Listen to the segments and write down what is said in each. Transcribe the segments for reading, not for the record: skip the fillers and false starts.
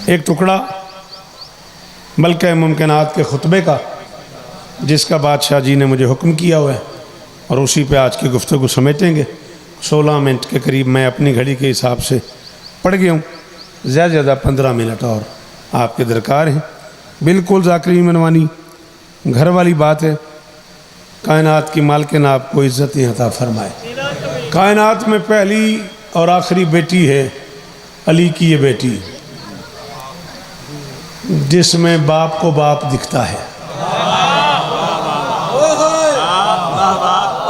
ایک ٹکڑا ملکہ ممکنات کے خطبے کا جس کا بادشاہ جی نے مجھے حکم کیا ہوا ہے، اور اسی پہ آج کی گفتگو سمیٹیں گے۔ 16 منٹ کے قریب میں اپنی گھڑی کے حساب سے پڑھ گیا ہوں، زیادہ زیادہ 15 منٹ اور آپ کے درکار ہیں۔ بالکل ذاکری منوانی گھر والی بات ہے۔ کائنات کی مالکن آپ کو عزت عطا فرمائے۔ کائنات میں پہلی اور آخری بیٹی ہے علی کی یہ بیٹی، جس میں باپ کو باپ دکھتا ہے۔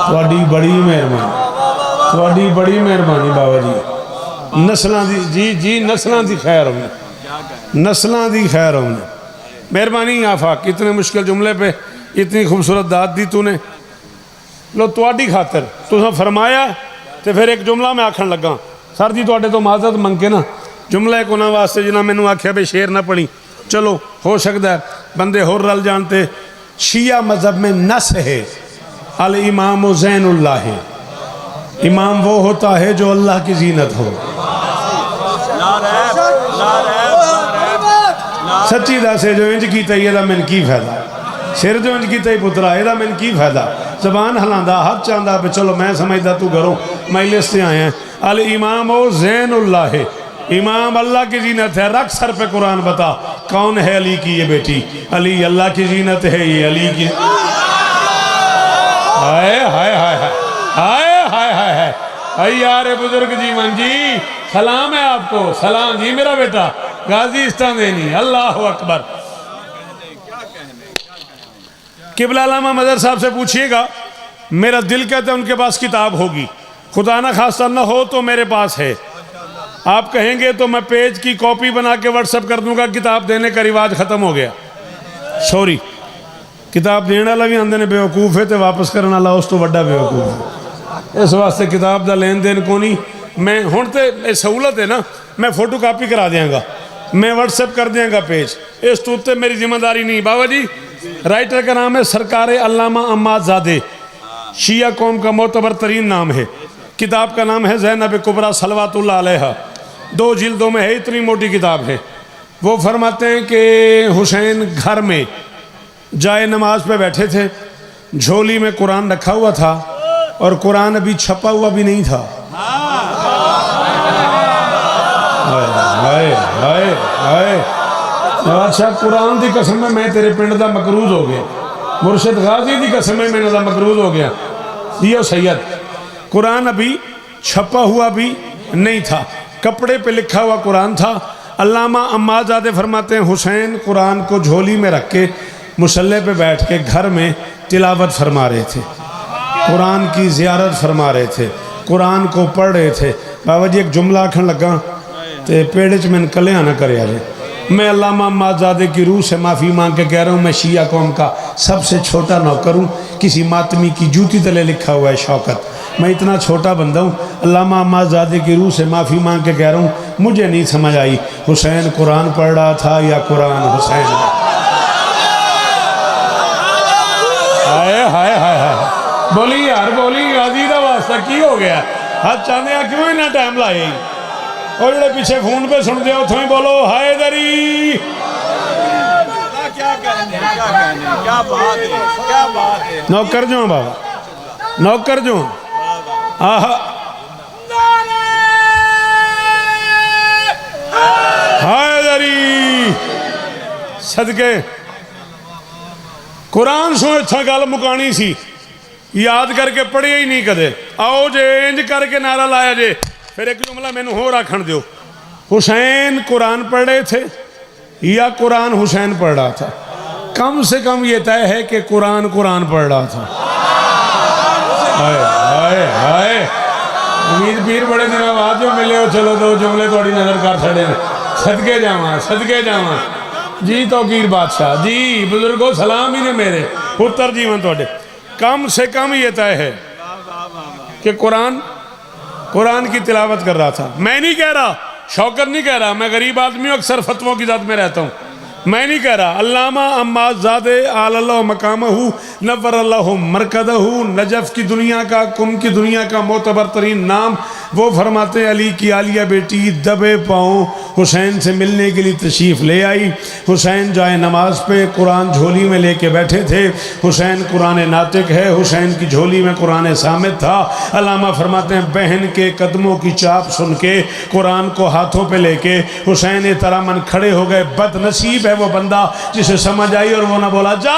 تھوڑی بڑی مہربانی، تھوڑی بڑی مہربانی بابا جی، نسلاں دی جی نسلاں دی خیر ہونے، نسلاں دی خیر ہونے۔ مہربانی آفاق، اتنے مشکل جملے پہ اتنی خوبصورت داد دی تو نے، لو تواڈی خاطر تو فرمایا تے پھر ایک جملہ میں آکھن لگا سر جی تواڈے تو معذرت منگ کے نا جملہ ایک انہاں واسطے جنہاں مینوں آکھیا بے شعر نہ پڑھی، چلو ہو سکتا ہے بندے ہور رل جانتے۔ شیعہ مذہب میں نس ہے الامام زین اللہ ہے، امام وہ ہوتا ہے جو اللہ کی زینت ہو۔ سچی دسے جو انج کیتا یہ دا من کی فائدہ، سر جو انج کیتا ہی پترا یہ دا من کی فائدہ، زبان ہلاندا ہاتھ چاندہ پہ چلو میں سمجھدا تو گھروں مجلس سے آئے ہیں۔ الامام زین اللہ ہے، امام اللہ کی زینت ہے۔ رکھ سر پہ قرآن بتا کون ہے علی کی یہ بیٹی؟ علی اللہ کی زینت ہے، یہ علی کی ہائے ہائے ہائے ہائے ہائے ہائے ہائے ہائے یار بزرگ جی من جی سلام ہے آپ کو، سلام جی میرا بیٹا غازی استان دینی، اللہ اکبر۔ قبلہ علامہ مظہر صاحب سے پوچھئے گا، میرا دل کہتا ہے ان کے پاس کتاب ہوگی، خدا نہ خواستہ نہ ہو تو میرے پاس ہے، آپ کہیں گے تو میں پیج کی کاپی بنا کے واٹس ایپ کر دوں گا۔ کتاب دینے کا رواج ختم ہو گیا، سوری، کتاب دینے والا بھی آندے نے بیوقوف ہے تے واپس کرنا اللہ اس تو بڑا بیوقوف ہے۔ اس واسطے کتاب دا لین دین کو نہیں، میں ہون تے سہولت ہے نا، میں فوٹو کاپی کرا دیاں گا، میں واٹس ایپ کر دیاں گا پیج، اس تو تے میری ذمہ داری نہیں۔ بابا جی رائٹر کا نام ہے سرکار علامہ عماد زادے، شیعہ قوم کا معتبر ترین نام ہے۔ کتاب کا نام ہے زینب کبریٰ صلوات اللہ علیہا، 2 جلدوں میں ہے، اتنی موٹی کتاب ہے۔ وہ فرماتے ہیں کہ حسین گھر میں جائے نماز پہ بیٹھے تھے، جھولی میں قرآن رکھا ہوا تھا اور قرآن ابھی چھپا ہوا بھی نہیں تھا۔ ہائے ہائے ہائے اچھا قرآن دی قسم میں تیرے پنڈ دا مقروض ہو گیا، مرشد غازی دی قسم میں دا مقروض ہو گیا۔ یہ سید قرآن ابھی چھپا ہوا بھی نہیں تھا، کپڑے پہ لکھا ہوا قرآن تھا۔ علامہ عماد زادے فرماتے ہیں حسین قرآن کو جھولی میں رکھ کے مصلی پہ بیٹھ کے گھر میں تلاوت فرما رہے تھے، قرآن کی زیارت فرما رہے تھے، قرآن کو پڑھ رہے تھے۔ بابا جی ایک جملہ آکھن لگا تے پیڑچ میں کلیاں نہ کرے آجے، میں علامہ عماد زادے کی روح سے معافی مانگ کے کہہ رہا ہوں میں شیعہ قوم کا سب سے چھوٹا نوکر ہوں، کسی ماتمی کی جوتی تلے لکھا ہوا ہے شوکت، میں اتنا چھوٹا بندہ ہوں۔ علامہ عماد زادے کی روح سے معافی مانگ کے کہہ رہا ہوں مجھے نہیں سمجھ آئی حسین قرآن پڑھ رہا تھا یا قرآن حسین۔ ہائے ہائے ہائے ہائے بولی یار بولی غازی دا واسطہ کی ہو گیا؟ ہاتھ چاندے ہیں کیوں اتنا ٹائم لائے؟ اور جڑے پیچھے فون پہ سن دے اتھوں ہی بولو ہائے دری۔ نوکر جو ہیں بابا، نوکر جو ہیں آہا ہائے دری صدقے قرآن سو اتھا گل مکانی سی، یاد کر کے پڑھے ہی نہیں کدے، آؤ جے انج کر کے نعرہ لایا جے۔ پھر ایک جملہ میں نے ہو راکھن دیو، حسین قرآن پڑھ رہے تھے یا قرآن حسین پڑھ رہا تھا؟ کم سے کم یہ طے ہے کہ قرآن پڑھ رہا تھا۔ ہائے ہائے ہائے امید پیر بڑے دنوں بعد جو ملے ہو، چلو دو جملے تھوڑی نظر کر چھڑے ہیں، صدقے جاواں صدقے جاواں جی توقیر بادشاہ جی بزرگوں سلام ہی نے میرے پتر جیون توڑے۔ کم سے کم یہ طے ہے کہ قرآن کی تلاوت کر رہا تھا۔ میں نہیں کہہ رہا، شوکت نہیں کہہ رہا، میں غریب آدمی ہوں، اکثر فتووں کی ذات میں رہتا ہوں، میں نہیں کہہ رہا، علامہ عماد زادے اعلی اللہ مقامہ نور اللہ مرکزہ، نجف کی دنیا کا، کم کی دنیا کا معتبر ترین نام، وہ فرماتے ہیں علی کی عالیہ بیٹی دبے پاؤں حسین سے ملنے کے لیے تشریف لے آئی۔ حسین جائے نماز پہ قرآن جھولی میں لے کے بیٹھے تھے، حسین قرآن ناطق ہے، حسین کی جھولی میں قرآن صامت تھا۔ علامہ فرماتے ہیں بہن کے قدموں کی چاپ سن کے قرآن کو ہاتھوں پہ لے کے حسین ترامن کھڑے ہو گئے۔ بد نصیب ہے وہ بندہ جسے سمجھ آئی اور وہ نہ بولا جا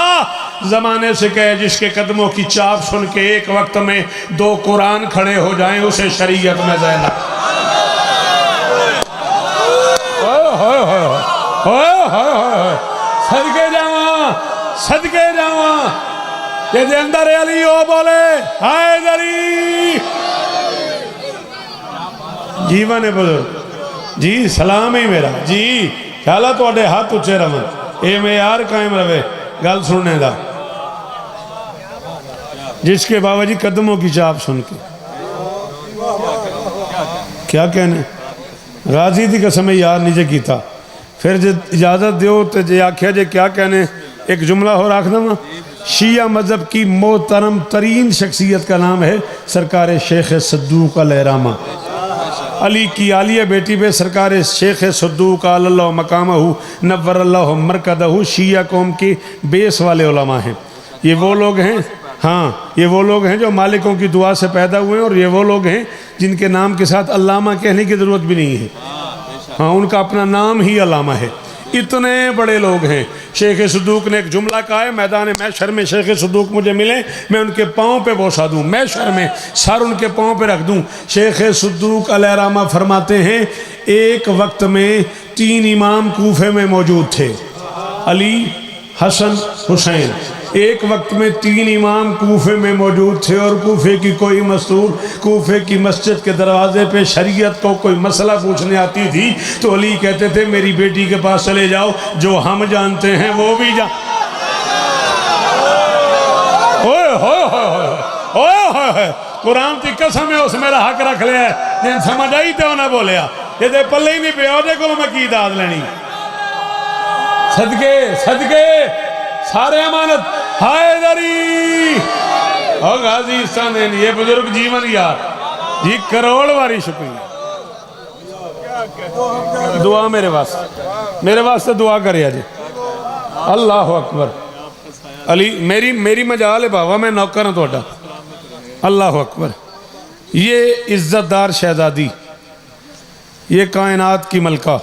زمانے سے کہے جس کے قدموں کی چاپ سن کے ایک وقت میں 2 قرآن کھڑے ہو جائیں اسے شریعت میں زینب۔ صدقے جاواں، صدقے جاواں، کہ دے اندر علی ہو بولے حیدری۔ جیوانے بزرگ جی سلام ہی میرا جی، خیالہ تو اڈے ہاتھ اچھے رہن، اے معیار قائم رہے گل سننے دا، جس کے بابا جی قدموں کی چاپ سن کے کیا کہنے غازی دی قسم یار نیچے کیتا، پھر جے اجازت دیو تے جے آکھیا جے کیا کہنے ایک جملہ ہو رکھ دوں۔ شیعہ مذہب کی محترم ترین شخصیت کا نام ہے سرکار شیخ صدوق علیہ رحمہ۔ علی کی عالیہ بیٹی پہ سرکار شیخ صدوق علی اللہ مقامہ نور اللہ مرکزہ شیعہ قوم کی بیس والے علماء ہیں۔ یہ وہ لوگ ہیں، ہاں یہ وہ لوگ ہیں جو مالکوں کی دعا سے پیدا ہوئے ہیں، اور یہ وہ لوگ ہیں جن کے نام کے ساتھ علامہ کہنے کی ضرورت بھی نہیں ہے، ہاں ان کا اپنا نام ہی علامہ ہے۔ اتنے بڑے لوگ ہیں۔ شیخ صدوق نے ایک جملہ کہا ہے، میدان محشر میں شیخ صدوق مجھے ملیں میں ان کے پاؤں پہ بوسا دوں، محشر میں سر ان کے پاؤں پہ رکھ دوں۔ شیخ صدوق علیہ رحمہ فرماتے ہیں ایک وقت میں 3 امام کوفے میں موجود تھے، علی، حسن، حسین۔ ایک وقت میں 3 امام کوفے میں موجود تھے، اور کوفے کی کوئی مستور کوفے کی مسجد کے دروازے پہ شریعت کو کوئی مسئلہ پوچھنے آتی تھی تو علی کہتے تھے میری بیٹی کے پاس چلے جاؤ، جو ہم جانتے ہیں وہ بھی قرآن کی قسم ہے اس میرا حق رکھ لیا ہے، جن سمجھ آئی تے انہیں بولیا یہ دے پلے ہی نہیں پہ آدھے کو میں کی داد لینی۔ صدقے صدقے سارے امانت حیدری اور غازی استانین، یہ بزرگ جیون یار جی کروڑ واری شکریہ۔ دعا میرے واسطے دعا کریا جی۔ اللہ اکبر علی میری مجال ہے بابا، میں نوکر ہوں توڑا۔ اللہ اکبر، یہ عزت دار شہزادی، یہ کائنات کی ملکہ،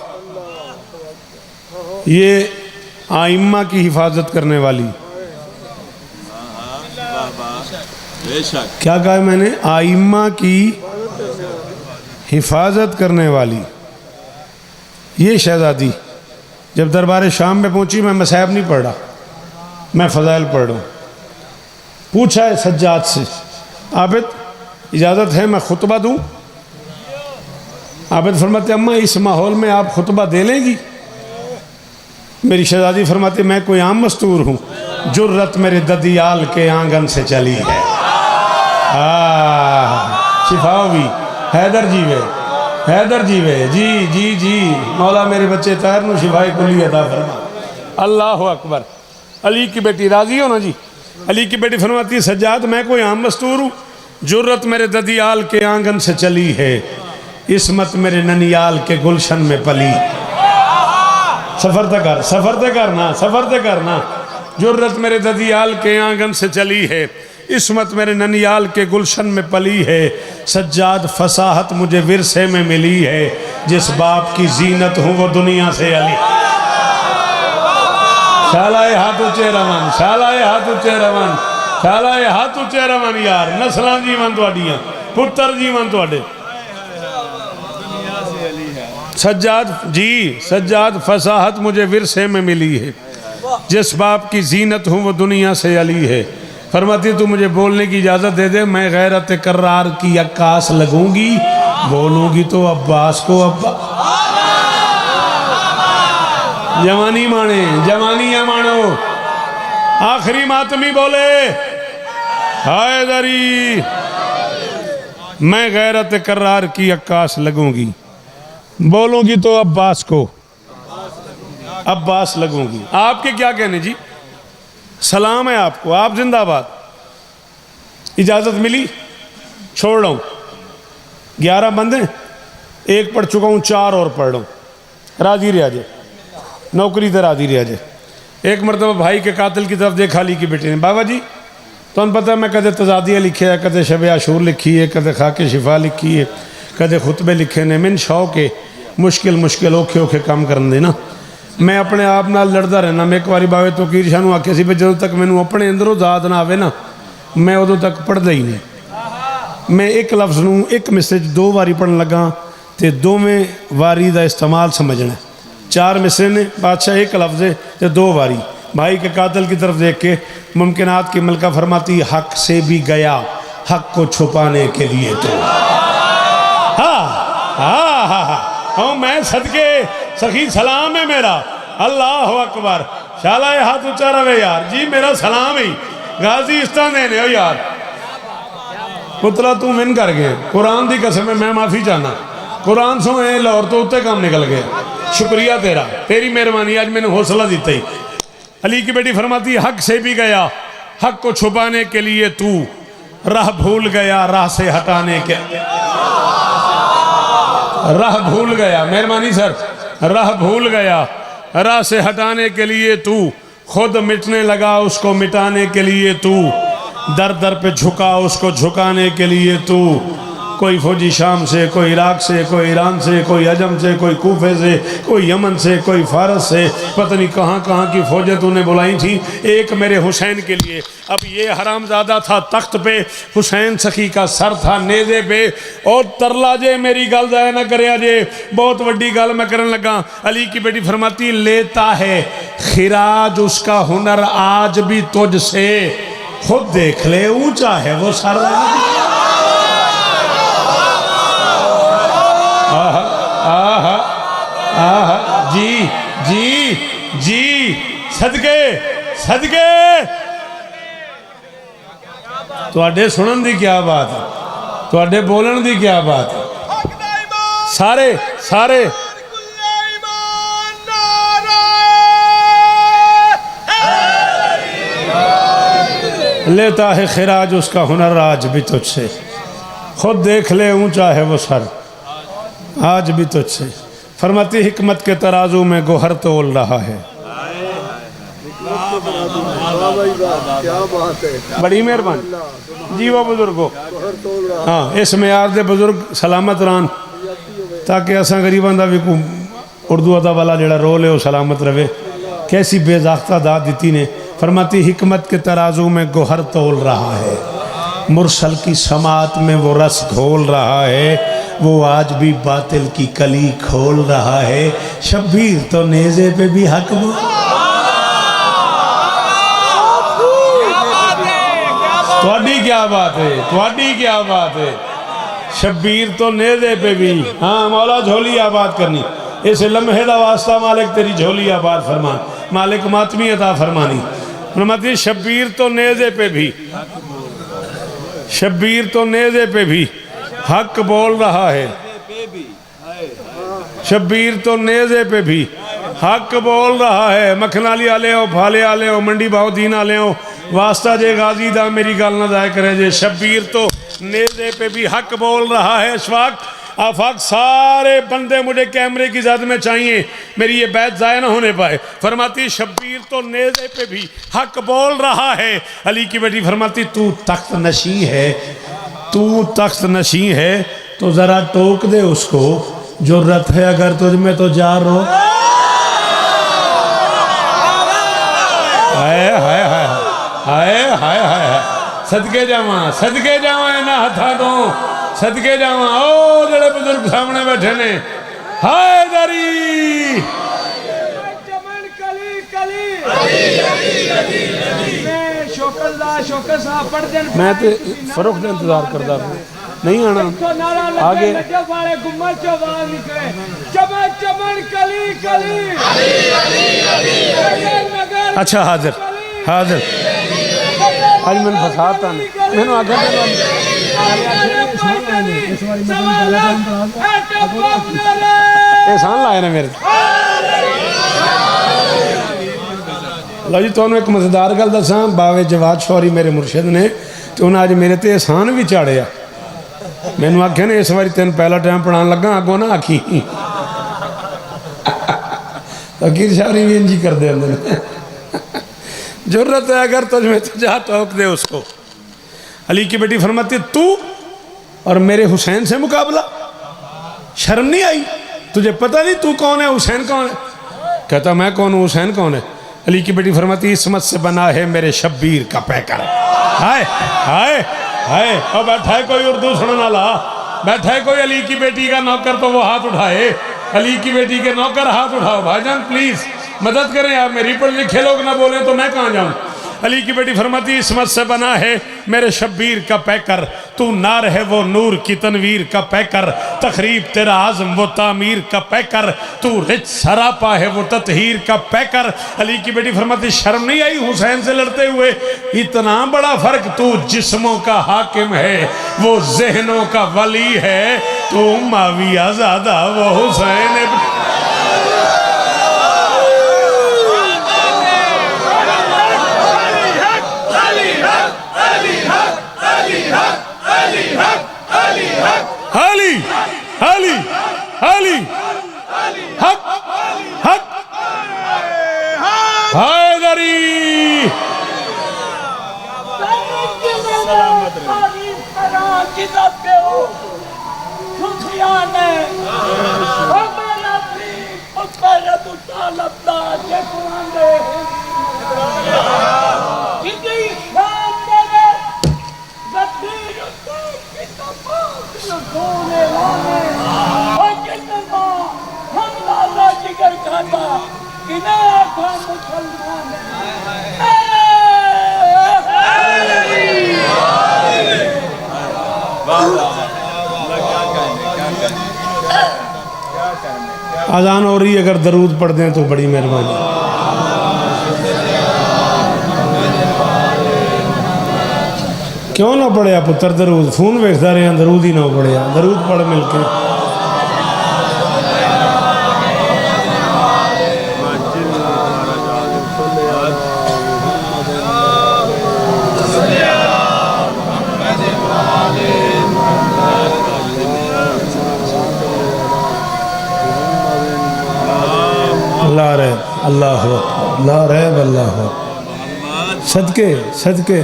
یہ آئمہ کی حفاظت کرنے والی، کیا کہا ہے میں نے؟ آئمہ کی حفاظت کرنے والی یہ شہزادی جب دربار شام میں پہنچی، میں مصائب نہیں پڑھ رہا، میں فضائل پڑھ رہا ہوں۔ پوچھا ہے سجاد سے عابد اجازت ہے میں خطبہ دوں؟ عابد فرماتے اماں اس ماحول میں آپ خطبہ دے لیں گی؟ میری شہزادی فرماتی میں کوئی عام مستور ہوں، جرت میرے ددیال کے آنگن سے چلی ہے۔ شفا ہوئی، حیدر جیوے، حیدر جیوے، جی جی جی مولا میرے بچے طاہر نو شفائی کلی عطا فرما۔ اللہ اکبر، علی کی بیٹی راضی ہو نا جی؟ علی کی بیٹی فرماتی سجاد میں کوئی عام مستور ہوں، جرت میرے ددیال کے آنگن سے چلی ہے، عصمت میرے ننیال کے گلشن میں پلی۔ سفر تے کرنا، جرت میرے ددیال کے آنگن سے چلی ہے، عصمت میرے ننیال کے گلشن میں پلی ہے، سجاد فصاحت مجھے ورثے میں ملی ہے، جس باپ کی زینت ہوں وہ دنیا سے علی۔ شالائے ہاتھ اچھے روان، شالائے ہاتھ اچھے روان، شالائے ہاتھ اچھے روان یار، نسلان جیون تو اڈیاں، پتر جیون تو اڈے۔ سجاد جی، سجاد فصاحت مجھے ورثے میں ملی ہے، جس باپ کی زینت ہوں وہ دنیا سے علی ہے۔ فرماتی تو مجھے بولنے کی اجازت دے دے، میں غیرت کرار کی عکاس لگوں گی، بولوں گی تو عباس کو ابا۔ جوانی مانے، جوانی مانو، آخری ماتمی بولے حیدری میں غیرت کرار کی عکاس لگوں گی، بولوں گی تو عباس کو۔ عباس لگوں گی. آپ کے کیا کہنے جی؟ سلام ہے آپ کو، آپ زندہ باد. اجازت ملی؟ چھوڑ رہا ہوں. 11 بندے، ایک پڑھ چکا ہوں، 4 اور پڑھ رہا ہوں. راضی رہا جے، نوکری تے راضی رہا جے. ایک مرتبہ بھائی کے قاتل کی طرف دیکھا لی کی بیٹے نے، بابا جی تو پتہ ہے میں کدے تزادیہ لکھے ہے، کدے شب عاشور لکھی ہے، کدے خاک شفا لکھی ہے، کدے خطبے لکھے نے. من شوق ہے مشکل اوکھے اوکھے کام کرن دے نا. میں اپنے آپ نال لڑدا رہنا. میں ایک باری باوے توقیر شاہ نوں آکھیا سی بھی جدوں تک مینوں اپنے اندروں ذات نہ آوے نا میں ادوں تک پڑھدا ہی نہیں. میں ایک لفظ نوں ایک مسج 2 باری پڑھن لگا تے 2ویں واری دا استعمال سمجھنا. 4 مصرے نے، بادشاہ ایک لفظ ہے تے 2 باری. بھائی کے قاتل کی طرف دیکھ کے ممکنات کی ملکہ فرماتی حق سے بھی گیا حق کو چھپانے کے لیے تو. ہاں میں صدقے سخی سلام ہے میرا. اللہ اکبر. شالہ ہاتھ اچھا روے یار جی، میرا سلام ہی غازی استان دینے ہو یار. پتلا تو من کر گئے قرآن دی قسم ہے. میں معافی چاہنا قرآن سو اے لاہور تو اتے کام نکل گیا. شکریہ تیرا، تیری مہربانی آج میں نے حوصلہ دیتا ہی. علی کی بیٹی فرماتی حق سے بھی گیا حق کو چھپانے کے لیے تو راہ بھول گیا راہ سے ہٹانے کے. راہ بھول گیا، مہربانی سر. راہ بھول گیا راہ سے ہٹانے کے لیے تو خود مٹنے لگا اس کو مٹانے کے لیے تو در در پہ جھکا اس کو جھکانے کے لیے تو. کوئی فوجی شام سے، کوئی عراق سے، کوئی ایران سے، کوئی عجم سے، کوئی کوفے سے، کوئی یمن سے، کوئی فارس سے، پتہ نہیں کہاں کہاں کی فوجیں تو نے بلائی تھی ایک میرے حسین کے لیے. اب یہ حرامزادہ تھا تخت پہ، حسین سخی کا سر تھا نیزے پہ. اور ترلا جے میری گل ضائع نہ کریا جے، بہت وڈی گل میں کرن لگا. علی کی بیٹی فرماتی لیتا ہے خراج اس کا ہنر آج بھی تجھ سے، خود دیکھ لے اونچا ہے وہ سر. جی جی جی صدقے صدقے تواڈے سنن دی کیا بات ہے، تواڈے بولن دی کیا بات ہے. سارے سارے لیتا ہے خراج اس کا ہنر آج بھی تجھ سے، خود دیکھ لے اونچا ہے وہ سر آج بھی تجھ سے. فرماتی حکمت کے ترازو میں گوہر تول رہا ہے. بڑی مہربانی جی وہ بزرگو. ہاں اس معیار دے بزرگ سلامت ران تاکہ اساں غریباں دا بھی اردو ادب والا جڑا رول ہے وہ سلامت رہے. کیسی بے ضابطہ داد دیتی نے. فرماتی حکمت کے ترازو میں گوہر تول رہا ہے، مرسل کی سماعت میں وہ رس گھول رہا ہے، وہ آج بھی باطل کی کلی کھول رہا ہے. شبیر تو نیزے پہ بھی حق بول. تواڈی کیا بات ہے، تواڈی کیا بات ہے. شبیر تو نیزے پہ بھی. ہاں مولا جھولی آباد کرنی. اس لمحے دا واسطہ مالک تیری جھولی آباد فرمان، مالک ماتمی عطا فرمانی. فرماتی شبیر تو نیزے پہ بھی، شبیر تو نیزے پہ بھی حق بول رہا ہے. شبیر تو نیزے پہ بھی حق بول رہا ہے. مکھنالی آلے ہو، پھالے آلے ہو، منڈی باؤ دین آلے ہو، واسطہ جے غازی دا میری گال نہ ضائع کرے جے. شبیر تو نیزے پہ بھی حق بول رہا ہے. اشفاق آفاق سارے بندے مجھے کیمرے کی زد میں چاہیے، میری یہ بیعت ضائع نہ ہونے پائے. فرماتی شبیر تو نیزے پہ بھی حق بول رہا ہے. علی کی بیٹی فرماتی تو تخت نشین ہے، تو تخت نشین ہے تو ذرا ٹوک دے اس کو، جرت ہے اگر تجھ میں تو جار رو. ہائے ہائے ہائے ہائے ہائے ہائے. صدقے جاواں، صدقے جاواں نہ ہتھاں تو، صدقے جاواں. او جڑے بزرگ سامنے بیٹھے نے. ہائے دری چمن کلی کلی میں تے فروخت انتظار کردہ ہوں نہیں آنا آگے. اچھا حاضر حاضر آج میں نے فساد آنے میں نے آگے احسان لائے نا میرے. لو جی تمہیں ایک مزیدار گل دساں، باوے جواد شوری میرے مرشد نے تو انہیں اج میرے تے احسان بھی چاڑیا. مینوں آکھیا نے اس واری تین پہلا ٹائم پڑھان لگا اگوں نہ آکھی. فقیر شوری بھی انجی کر دے اندر. جرت ہے اگر تجھ میں تو جا ٹوک دے اس کو. علی کی بیٹی فرماتی تو اور میرے حسین سے مقابلہ، شرم نہیں آئی؟ تجھے پتہ نہیں تو کون ہے، حسین کون ہے؟ کہتا میں کون ہوں، حسین کون ہے؟ علی کی بیٹی فرماتی عصمت سے بنا ہے میرے شبیر کا پیکر. ہائے ہائے ہائے. اور بیٹھا ہے کوئی اردو سننے والا، بیٹھا ہے کوئی علی کی بیٹی کا نوکر تو وہ ہاتھ اٹھائے. علی کی بیٹی کے نوکر ہاتھ اٹھاؤ. بھائی جان پلیز مدد کریں آپ میری، پڑھ لکھے لوگ نہ بولیں تو میں کہاں جاؤں. علی کی بیٹی فرماتی عصمت سے بنا ہے میرے شبیر کا پیکر، تو نار ہے وہ نور کی تنویر کا پیکر، تخریب تیرا عزم وہ تعمیر کا پیکر، تو رچ سراپا ہے وہ تطہیر کا پیکر. علی کی بیٹی فرماتی شرم نہیں آئی حسین سے لڑتے ہوئے؟ اتنا بڑا فرق، تو جسموں کا حاکم ہے وہ ذہنوں کا ولی ہے، تو معاویہ زادہ وہ حسین ابن. علی علی علی حق حق حیدری. اذان ہو رہی ہے، اگر درود پڑھ دیں تو بڑی مہربانی. کیوں نہ پڑھیا پتر درود؟ فون ویکھدا رہے ہیں درود ہی نہ پڑھیا. درود پڑھ مل کے. اللہ رہے اللہ ہو، اللہ رہے اللہ ہو. صدقے صدقے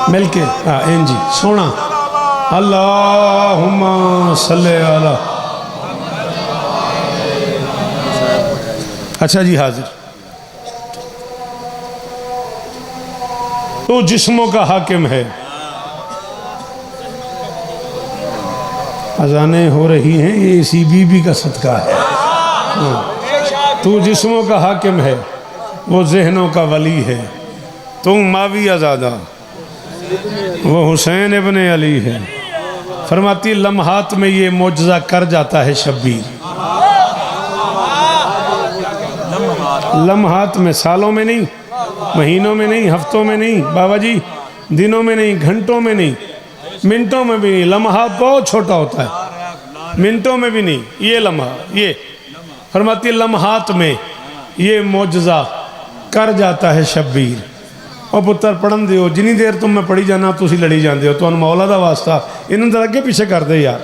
مل کے این جی سونا. اللہم صلی علی. اچھا جی حاضر. تو جسموں کا حاکم ہے. اذانیں ہو رہی ہیں، یہ اسی بی بی کا صدقہ ہے. تو جسموں کا حاکم ہے وہ ذہنوں کا ولی ہے، تو معاویہ زادہ وہ حسین ابن علی ہے. فرماتی لمحات میں یہ معجزہ کر جاتا ہے شبیر. لمحات میں، سالوں میں نہیں، مہینوں میں نہیں، ہفتوں میں نہیں بابا جی، دنوں میں نہیں، گھنٹوں میں نہیں، منٹوں میں بھی نہیں. لمحات بہت چھوٹا ہوتا ہے، منٹوں میں بھی نہیں. یہ لمحہ، یہ فرماتی لمحات میں یہ معجزہ کر جاتا ہے شبیر. اور پتر پڑھن دیو، جنی دیر تم میں پڑھی جانا تسی لڑی جان دیو. تو ان مولا دا واسطہ انہوں نے اگے پیچھے کر دے یار.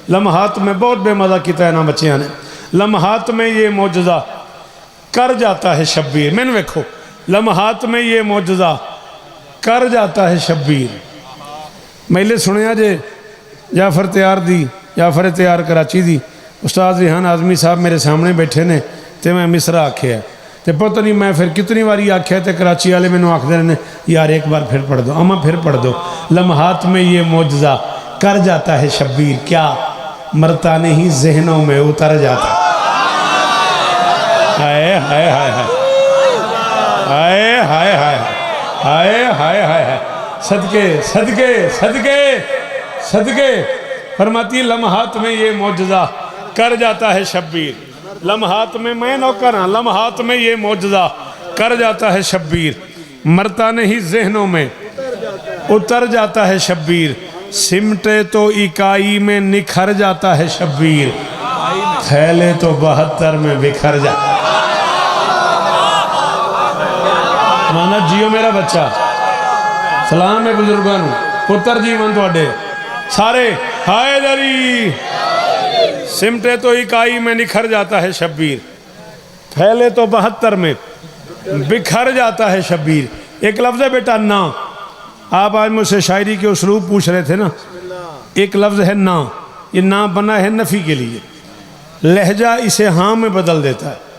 لمحات میں بہت بے مزہ کیتا ہے نا بچیاں نے. لمحات میں یہ معجزہ کر جاتا ہے شبیر. میں نے ویکھو لمحات میں یہ معجزہ کر جاتا ہے شبیر. میلے سنیا جے جعفر تیار دی، جعفر تیار کراچی دی. استاد ریحان اعظمی صاحب میرے سامنے بیٹھے نے تے میں مصرع آکھیا ہے تے پتہ نہیں میں پھر کتنی باری آکھیا تے کراچی والے میں نے آکھ دینے یار ایک بار پھر پڑھ دو. اما پھر پڑھ دو. لمحات میں یہ معجزہ کر جاتا ہے شبیر، کیا مرتا نہیں ذہنوں میں اتر جاتا. ہائے ہائے ہائے ہائے ہائے ہائے ہائے ہائے ہائے. صدقے صدقے صدقے صدقے. فرماتی لمحات میں یہ معجزہ کر جاتا ہے شبیر. لمحات میں نوکر ہاں، لمحات میں یہ معجزہ کر جاتا ہے شبیر. مرتا نہیں ذہنوں میں اتر جاتا ہے شبیر. سمٹے تو اکائی میں نکھر جاتا ہے شبیر. پھیلے تو 72 میں بکھر جاتا ہے. لعنت جیو میرا بچہ سلام ہے بزرگاں نوں پتر جیون تواڈے سارے ہائے دری سمٹے تو اکائی میں نکھر جاتا ہے شبیر پھیلے تو 72 میں بکھر جاتا ہے شبیر ایک لفظ ہے بیٹا نا آپ آج مجھ سے شاعری کے اسلوب پوچھ رہے تھے نا ایک لفظ ہے نا یہ نا بنا ہے نفی کے لیے لہجہ اسے ہاں میں بدل دیتا ہے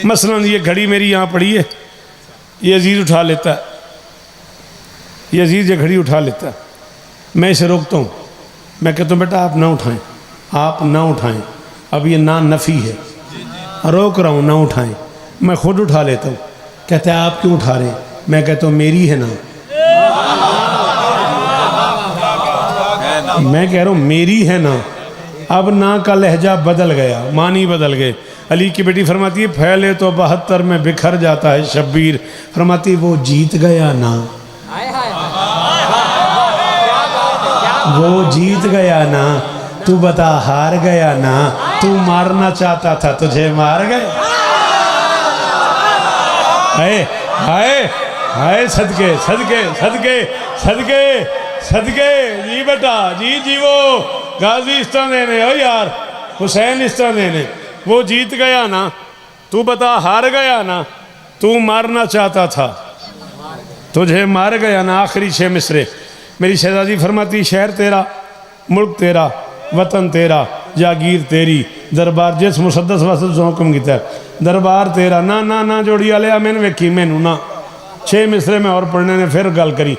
مثلا یہ گھڑی میری یہاں پڑی ہے یہ عزیز اٹھا لیتا ہے یہ عزیز یہ گھڑی اٹھا لیتا ہے میں اسے روکتا ہوں میں کہتا ہوں بیٹا آپ نہ اٹھائیں آپ نہ اٹھائیں اب یہ نا نفی ہے روک رہا ہوں نہ اٹھائیں میں خود اٹھا لیتا ہوں کہتے ہیں آپ کیوں اٹھا رہے ہیں میں کہتا ہوں میری ہے نا میں کہہ رہا ہوں میری ہے نا اب نا کا لہجہ بدل گیا معنی بدل گئے علی کی بیٹی فرماتی ہے پھیلے تو 72 میں بکھر جاتا ہے شبیر فرماتی وہ جیت گیا نا وہ جیت گیا نا تو بتا ہار گیا نا تو مارنا چاہتا تھا تجھے مار گیا ہائے ہائے ہائے صدقے صدقے صدقے صدقے صدقے جی بیٹا جی جی وہ غازی اس طرح دینے ہو یار حسین اس طرح دینے وہ جیت گیا نا تو بتا ہار گیا نا تو مارنا چاہتا تھا تجھے مار گیا نا آخری 6 مصرے میری شہزادی فرماتی شہر تیرا ملک تیرا وطن تیرا جاگیر تیری دربار جس مسدس واسط حکم کیتا ہے دربار تیرا نا نا نا جوڑی آلیا میں نے ویکھی میں نو نا 6 مصرے میں اور پڑھنے نے پھر گل کری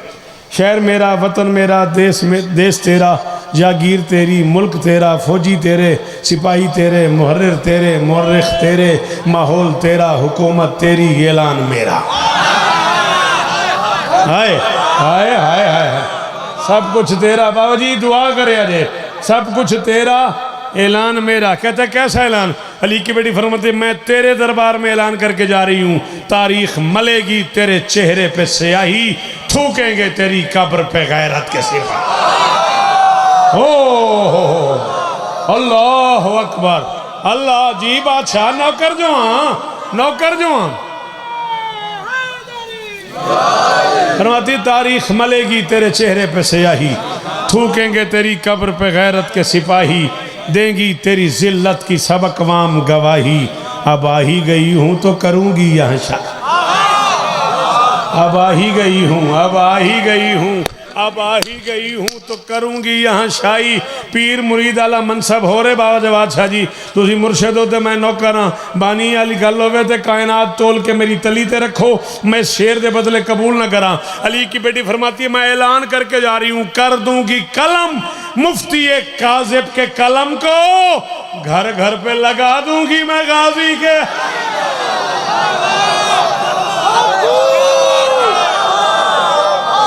شہر میرا وطن میرا دیس تیرا جاگیر تیری ملک تیرا فوجی تیرے سپاہی تیرے محرر تیرے مورخ تیرے ماحول تیرا حکومت تیری اعلان میرا ہائے ہائے ہائے ہائے سب کچھ تیرا بابا جی دعا کرے آجے سب کچھ تیرا اعلان میرا کہتا ہے کیسا اعلان علی کی بیٹی فرماتی میں تیرے دربار میں اعلان کر کے جا رہی ہوں تاریخ ملے گی تیرے چہرے پہ سیاہی تھوکیں گے تیری قبر پہ غیرت کے سپاہی اللہ اکبر اللہ جی بادشاہ نوکر جو ہاں نوکر جو ہاں فرماتی تاریخ ملے گی تیرے چہرے پہ سیاہی تھوکیں گے تیری قبر پہ غیرت کے سپاہی دیں گی تیری ذلت کی سب اقوام گواہی اب آ ہی گئی ہوں تو کروں گی یہاں شاہ اب آ ہی گئی ہوں اب آ ہی گئی ہوں اب آ ہی گئی ہوں تو کروں گی یہاں شاہی پیر مرید آلہ منصب ہو رہے بابا جواد شاہ جی تسی مرشد ہوتے میں نوکر ہاں بانی علی گل ہوئے تے کائنات تول کے میری تلی تے رکھو میں شیر دے بدلے قبول نہ کراں علی کی بیٹی فرماتی ہے میں اعلان کر کے جا رہی ہوں کر دوں گی قلم مفتی کاذب کے قلم کو گھر گھر پہ لگا دوں گی میں غازی کے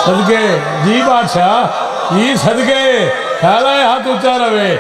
صدقے جی بادشاہ جی صدقے خیال ہے ہاتھ اچھا روے